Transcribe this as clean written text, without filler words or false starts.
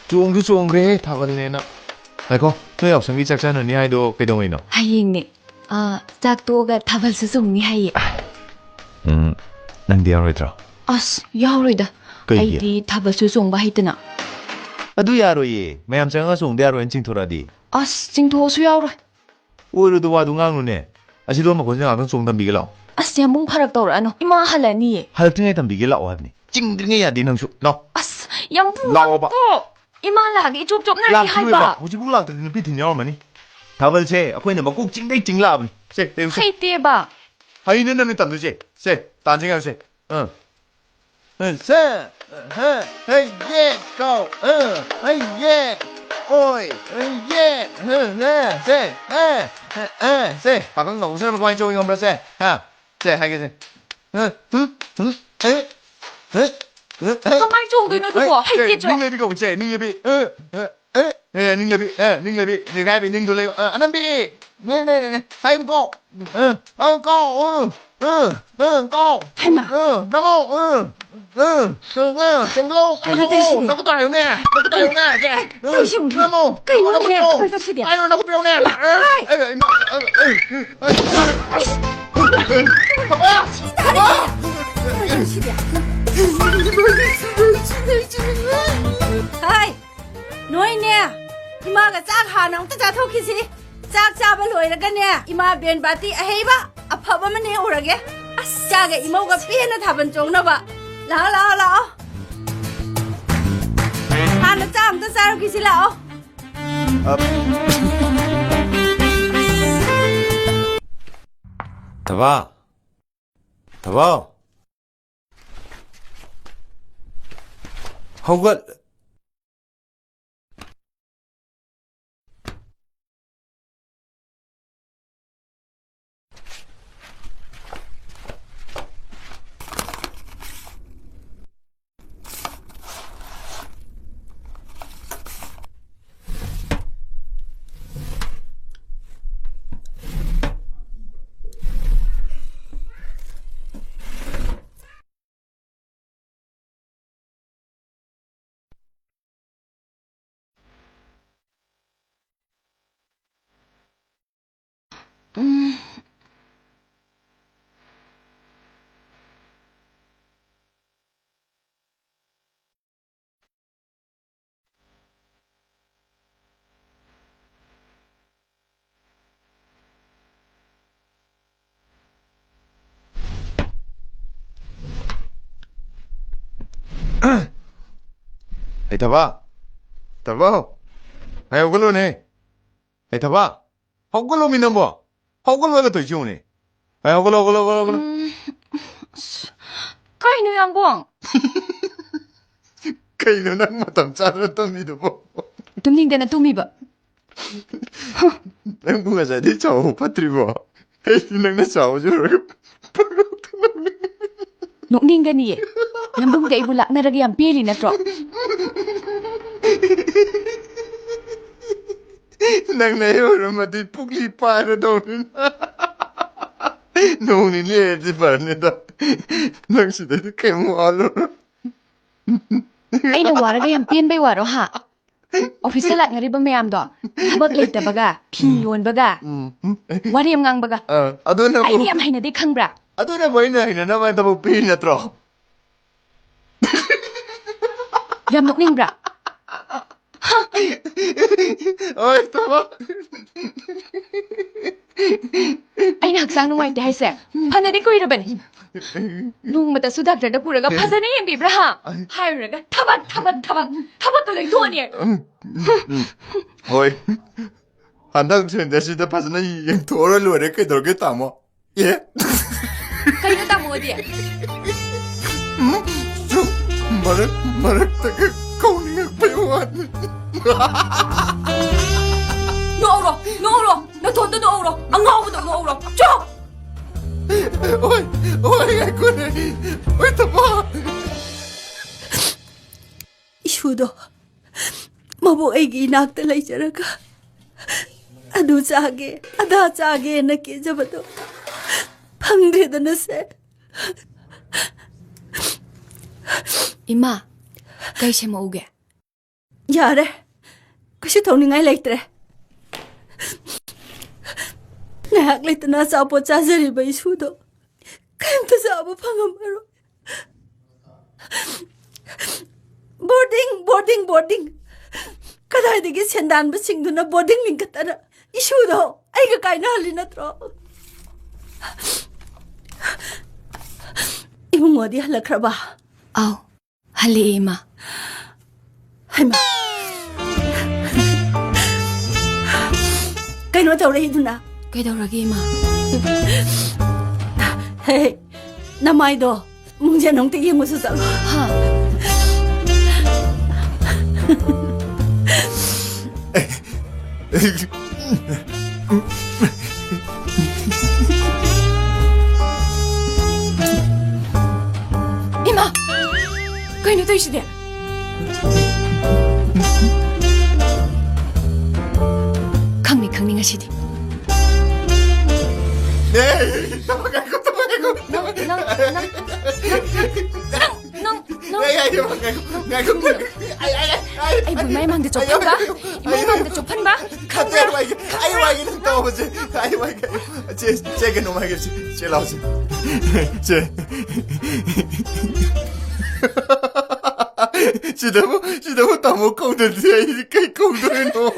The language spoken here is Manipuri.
ꯆꯣꯡꯁꯨ ꯆꯣꯡꯈ꯭ꯔꯦ ꯊꯥꯕꯜꯅꯦꯅ ꯉꯥꯏꯈꯣ ꯅꯣꯏ ꯌꯥꯎꯁꯪꯒꯤ ꯆꯥꯛ ꯆꯥꯅꯅꯤ ꯍꯥꯏꯗꯣ ꯀꯩꯗꯧꯉꯩꯅꯣ ꯍꯌꯦꯡꯅꯦ ꯆꯥꯛ ꯇꯣꯛꯑꯒ ꯊꯥꯕꯜꯁꯨ ꯆꯣꯡꯅꯤ ꯍꯥꯏꯌꯦ ꯅꯪꯗꯤ ꯌꯥꯎꯔꯣꯏꯗ꯭ꯔꯣ ꯑꯁ ꯌꯥꯎꯔꯣꯏꯗ ꯀꯩꯒꯤ ꯑꯩꯗꯤ ꯊꯥꯕꯜꯁꯨ ꯆꯣꯡꯕ ꯍꯩꯇꯅ ꯑꯗꯨ ꯌꯥꯔꯣꯏꯌꯦ ꯃꯌꯥꯝ ꯆꯪꯉꯒ ꯆꯣꯡꯗ ꯌꯥꯔꯣꯏꯅ ꯆꯤꯡꯊꯣꯔꯛꯑꯗꯤ ꯑꯁ ꯆꯤꯡꯊꯣꯛꯑꯁꯨ ꯌꯥꯎꯔꯣꯏ ꯑꯣꯏꯔꯣꯏꯗ ꯋꯥꯗꯨ ꯉꯥꯡꯅꯨꯅꯦ ꯑꯁꯤꯗꯣ ꯃꯈꯣꯟꯁꯦ ꯉꯥꯛꯇꯪ ꯆꯣꯡ ꯇꯝꯕꯤꯒꯦ ꯂꯥꯛꯑꯣ ꯑꯁ ꯌꯥꯝꯕꯨꯡ ꯐꯔꯛ ꯇꯧꯔꯛꯑꯅꯨ ꯏꯃꯥ ꯍꯜꯂꯅꯤꯌꯦ ꯍꯜꯂꯛꯇ꯭ꯔꯤꯉꯩ ꯇꯝꯕꯤꯒꯦ ꯂꯥꯛꯑꯣ ꯍꯥꯏꯕꯅꯤ ꯆꯤꯡꯗ꯭ꯔꯤꯉꯩ ꯌꯥꯗꯦ ꯅꯪꯁꯨ ꯂꯥꯛꯑꯣ ꯑꯁ ꯌꯥꯝꯕꯨꯡ ꯂꯥꯛꯑꯣꯕ ꯏꯃꯥ ꯂꯥꯛꯑꯒ ꯏꯆꯣꯞ ꯆꯣꯞꯅꯔꯤ ꯂꯥꯛꯈꯤꯔꯣꯏꯕ ꯍꯥꯏꯕ ꯍꯧꯖꯤꯛꯐꯥꯎ ꯂꯥꯛꯇ꯭ꯔꯗꯤ ꯅꯨꯄꯤ ꯊꯤꯟ ꯌꯥꯎꯔꯝꯃꯅꯤ ꯊꯥꯕꯜꯁꯦ ꯑꯩꯈꯣꯏꯅ ꯃꯀꯣꯛ ꯆꯤꯡꯗꯩ ꯆꯤꯡ ꯂꯥꯛꯑꯕꯅꯤ ꯁꯦ ꯇꯦꯡꯁꯦ ꯍꯩꯇꯦꯕ ꯍꯩꯅ ꯅꯪꯅ ꯇꯝꯗꯣꯏꯁꯦ ꯁꯦ ꯇꯥꯟꯁꯦ ꯉꯥꯡꯁꯦ ꯁꯦ ꯍꯩ ꯌꯦ ꯀꯥꯎ ꯍꯩ ꯌꯦ ꯑꯣꯏ ꯍꯩ ꯌꯦ ꯁꯦ ꯄꯥꯈꯪ ꯉꯧꯁꯤꯅ ꯀꯃꯥꯏꯅ ꯆꯣꯡꯉꯤ ꯉꯝꯕ꯭ꯔꯥ ꯁꯦ ꯁꯦ ꯍꯥꯏꯒꯦ ꯁꯦ ꯀꯃꯥꯏꯅ ꯆꯣꯡꯗꯣꯏꯅꯣ ꯑꯗꯨꯕꯣ ꯍꯩꯇꯦ ꯆꯣ ꯅꯤꯡꯂꯩꯕꯤ ꯀꯧꯁꯦ ꯅꯤꯡꯂꯩꯕꯤ ꯅꯤꯡꯂꯩꯕꯤ ꯅꯤꯡꯈꯥꯏꯕꯤ ꯅꯤꯡꯗꯣ ꯂꯩ ꯑꯅꯝꯕꯤ 하이버 ꯍꯩꯃꯥ ꯀꯩꯅꯣꯅꯦ ꯈꯣꯏꯁꯤꯗꯤ ꯍꯥꯏ ꯅꯣꯏꯅꯦ ꯏꯃꯥꯒ ꯆꯥꯛ ꯍꯥꯟꯅ ꯑꯃꯨꯛꯇ ꯆꯥꯊꯣꯛꯈꯤꯁꯤ ꯆꯥꯛ ꯆꯥꯕ ꯂꯣꯏꯔꯒꯅꯦ ꯏꯃꯥ ꯕꯦꯟ ꯕꯥꯇꯤ ꯑꯍꯩꯕ ꯑꯐꯕ ꯑꯃ ꯅꯦꯛꯎꯔꯒꯦ ꯑꯁ ꯆꯥꯒ ꯏꯃꯧꯒ ꯄꯦꯟꯅ ꯊꯥꯕꯜ ꯆꯣꯡꯅꯕ ꯂꯥꯛꯑꯣ ꯂꯥꯛꯑꯣ ꯂꯥꯛꯑꯣ ꯍꯥꯟꯅ ꯆꯥꯛ ꯑꯃꯇ ꯆꯥꯔꯨꯈꯤꯁꯤ ꯂꯥꯛꯑꯣꯊꯕꯥ ꯍꯧꯒꯠ Hey thaba hey hꯧꯒꯠꯂꯣꯅꯦ hey thaba hꯧꯒꯠꯂꯣ ꯃꯤ ꯅꯪꯕꯣ hꯧꯒꯠꯂꯣꯒ ꯇꯧꯏꯁꯤ ꯌꯦꯡꯉꯨꯅꯦ hey hꯧꯒꯠꯂꯣ ꯀꯩꯅꯣ ꯌꯥꯝꯕꯨꯡ ꯀꯩꯅꯣ ꯅꯪ ꯃꯇꯝ ꯆꯥꯗꯅ ꯇꯝꯃꯤꯗꯨꯕꯣ ꯇꯨꯝꯅꯤꯡꯗꯅ ꯇꯨꯝꯃꯤꯕ ꯅꯪꯕꯨ ꯉꯁꯥꯏꯗꯩ ꯆꯥꯎꯕ ꯐꯠꯇ꯭ꯔꯤꯕꯣ ꯑꯩꯗꯤ ꯅꯪꯅ ꯆꯥꯎꯖꯔꯒ ꯅꯣꯛꯅꯤꯡꯒꯅꯤꯌꯦ ꯌꯥꯝꯕꯨꯡꯗꯤ ꯑꯩꯕꯨ ꯂꯥꯛꯅꯔꯒ ꯌꯥꯝ ꯄꯦꯜꯂꯤ ꯅꯠꯇ꯭ꯔꯣ ꯅꯪꯅ ꯑꯣꯏꯔꯝꯃꯗꯤ ꯄꯨꯛꯂꯤ ꯄꯥꯏꯔꯗꯧꯅꯤ ꯅꯣꯡ ꯅꯤꯅꯤ ꯂꯩꯔꯗꯤ ꯐꯔꯅꯤꯗ ꯅꯪ ꯁꯤꯗꯩꯗꯤ ꯀꯩꯝ ꯋꯥꯜꯂꯨꯔ ꯑꯩꯅ ꯋꯥꯔꯒ ꯌꯥꯝ ꯄꯦꯟꯕꯩ ꯋꯥꯔꯣ ꯍꯥ ꯑꯣꯐꯤꯁꯇ ꯂꯥꯛꯅꯔꯤꯕ ꯃꯌꯥꯝꯗꯣ ꯊꯕꯛ ꯂꯩꯇꯕꯒ ꯐꯤ ꯌꯣꯟꯕꯒ ꯋꯥꯔꯦꯝ ꯉꯥꯡꯕꯒ ꯑꯩꯗꯤ ꯌꯥꯝ ꯍꯩꯅꯗꯦ ꯈꯪꯕ꯭ꯔꯥ ꯑꯗꯨꯅꯕꯨ ꯑꯩꯅ ꯍꯩꯅꯅꯕ ꯊꯕꯛ ꯄꯤꯔꯤ ꯅꯠꯇ꯭ꯔꯣ ꯌꯥꯝ ꯅꯣꯛꯅꯤꯡꯕ꯭ꯔꯥ ꯍꯣꯏ ꯊꯕꯛ ꯑꯩꯅ ꯍꯛꯆꯥꯡ ꯅꯨꯡꯉꯥꯏꯇꯦ ꯍꯥꯏꯁꯦ ꯐꯅꯗꯤ ꯀꯨꯏꯔꯕꯅꯤ ꯅꯣꯡꯃꯇꯁꯨ ꯗꯥꯛꯇꯔꯗ ꯄꯨꯔꯒ ꯐꯖꯅ ꯌꯦꯡꯕꯤꯕ꯭ꯔꯥ ꯍꯥ ꯍꯥꯏꯔꯨꯔꯒ ꯊꯕꯛꯇꯣ ꯂꯩꯊꯣꯛꯑꯅꯤ ꯍꯣꯏ ꯍꯟꯗꯛ ꯁꯦꯟꯗꯔꯁꯤꯗ ꯐꯖꯅ ꯌꯦꯡꯊꯣꯛꯑꯔ ꯂꯣꯏꯔꯦ ꯀꯩꯗꯧꯔꯒꯦ ꯇꯥꯃꯣ ꯀꯩꯅꯣ ꯇꯥꯃꯣꯗꯤ ꯁꯨꯝ ꯃꯔꯛꯇꯒ ꯀꯧꯅꯤꯡꯉꯛꯄꯩ ꯋꯥꯅꯤ ꯅꯣꯛꯎꯔꯣ ꯅꯊꯣꯟꯇ ꯅꯣꯛꯎꯔꯣ ꯑꯉꯥꯎꯕꯗꯣ ꯅꯣꯛꯎꯔꯣ ꯆꯣ ꯍꯣꯏ ꯉꯥꯏꯈꯣꯅꯦ ꯍꯣꯏ ꯊꯕꯥ ꯏꯁꯨꯗꯣ ꯃꯕꯣꯛ ꯑꯩꯒꯤ ꯏꯅꯥꯛꯇ ꯂꯩꯖꯔꯒ ꯑꯗꯨ ꯆꯥꯒꯦ ꯑꯗꯥ ꯆꯥꯒꯦꯅ ꯀꯦꯖꯕꯗꯣ ꯐꯪꯗ꯭ꯔꯦꯗꯅ ꯁꯦ ꯏꯃꯥ ꯀꯩ ꯁꯦꯝꯃꯛꯎꯒꯦ ꯌꯥꯔꯦ ꯀꯩꯁꯨ ꯇꯧꯅꯤꯡꯉꯥꯏ ꯂꯩꯇ꯭ꯔꯦ ꯉꯥꯏꯍꯥꯛ ꯂꯩꯇꯅ ꯑꯆꯥꯄꯣꯠ ꯆꯥꯖꯔꯤꯕ ꯏꯁꯨꯗꯣ ꯀꯩꯝꯇ ꯆꯥꯕ ꯐꯪꯉꯝꯃꯔꯣꯏ ꯕꯣꯔꯗꯤꯡ ꯀꯗꯥꯏꯗꯒꯤ ꯁꯦꯟꯗꯥꯟꯕꯁꯤꯡꯗꯨꯅ ꯕꯣꯔꯗꯤꯡ ꯂꯤꯡꯈꯠꯇꯅ 이슈도 아이가 까이나 할리나 들어 이분 어디 할라크라봐 아우 할리 이마 하이마 까이나 저래 이두나 그이더라기 이마 헤이 나마이도 뭉제 농대 이무서 살아 하 이마 그이는 또 이시대 강링 하시디 네 도망가고 아이 불마이망대 좁힌가? 이마이망대 좁힌가? 갑자기 아이와이는 떠오지 아이와이 제가 너무 하겠지 제 나오지 제 지대부 다 못 공들이야 이렇게 공들이 너